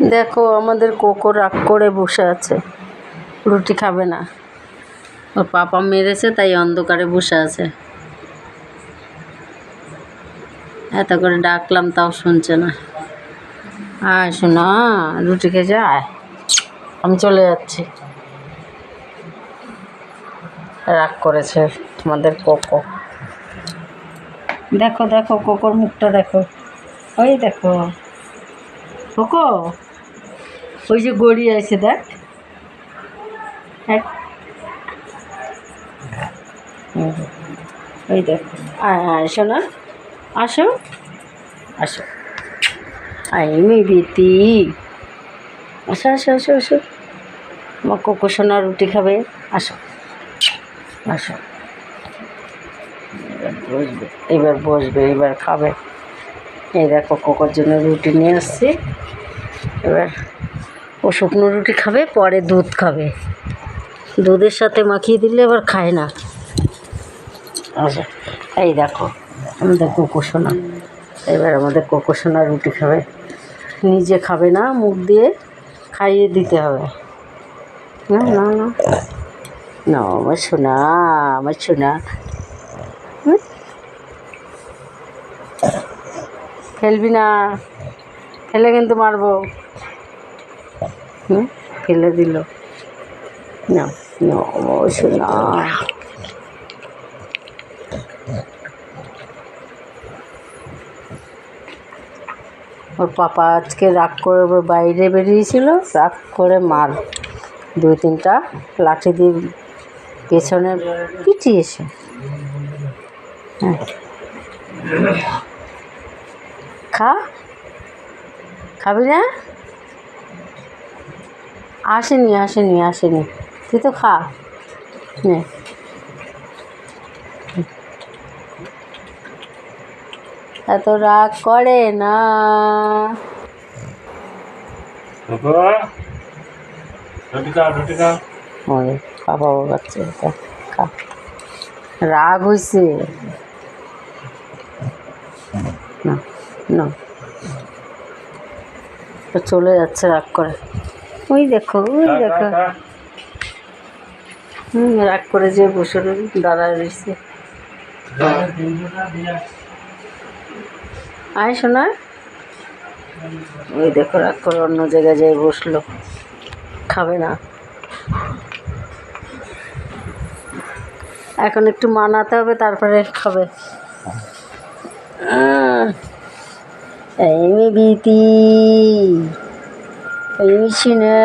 দেখো আমাদের কোকো রাগ করে বসে আছে, রুটি খাবে না। ওর পাপা মেরেছে তাই অন্ধকারে বসে আছে। এত করে ডাকলাম তাও শুনছে না। আয় শোনা, রুটি খেয়ে যায়, আমি চলে যাচ্ছি। রাগ করেছে তোমাদের কোকো। দেখো দেখো কোকোর মুখটা দেখো, ওই দেখো কোকো, ওই যে গড়ি আছে দেখ। ওই দেখো, আয় আয় শোনা, আসো আসো, আয় বিতি, আসো আসো আসো আসো, আমার কোকো সোনা রুটি খাবে, আসো আসো। এবার বসবে, এবার খাবে। এই দেখো কোকোর জন্য রুটি নিয়ে আসছি। এবার ও শুকনো রুটি খাবে, পরে দুধ খাবে। দুধের সাথে মাখিয়ে দিলে এবার খায় না। আচ্ছা, এই দেখো আমাদের কোকো সোনা। এবার আমাদের কোকো সোনা রুটি খাবে, নিজে খাবে না, মুখ দিয়ে খাইয়ে দিতে হবে। না না না না, আমার সোনা, আমার সোনা। ফেলবি না, ফেলে কিন্তু মারবো। ফেলে দিল। না না আমার সোনা। ওর পাপা আজকে রাগ করে বাইরে বেরিয়েছিল, রাগ করে মার 2-3টা লাঠি দিয়ে পেছনে পিটিয়েছে। হ্যাঁ, খাবি না? আসেনি আসেনি আসেনি, তুই তো খা। নে, এত রাগ করে না। বাবা বাচ্চা খা, রাগ হয়েছে না না, চলে যাচ্ছে রাগ করে। ওই দেখো ওই দেখো, রাগ করে যে বসে দাঁড়ায় রয়েছে। আয় শোনা, ওই দেখো রাগ করে অন্য জায়গায় যেয়ে বসলো, খাবে না। এখন একটু মানাতে হবে, তারপরে খাবে। এই বিতি, এই না।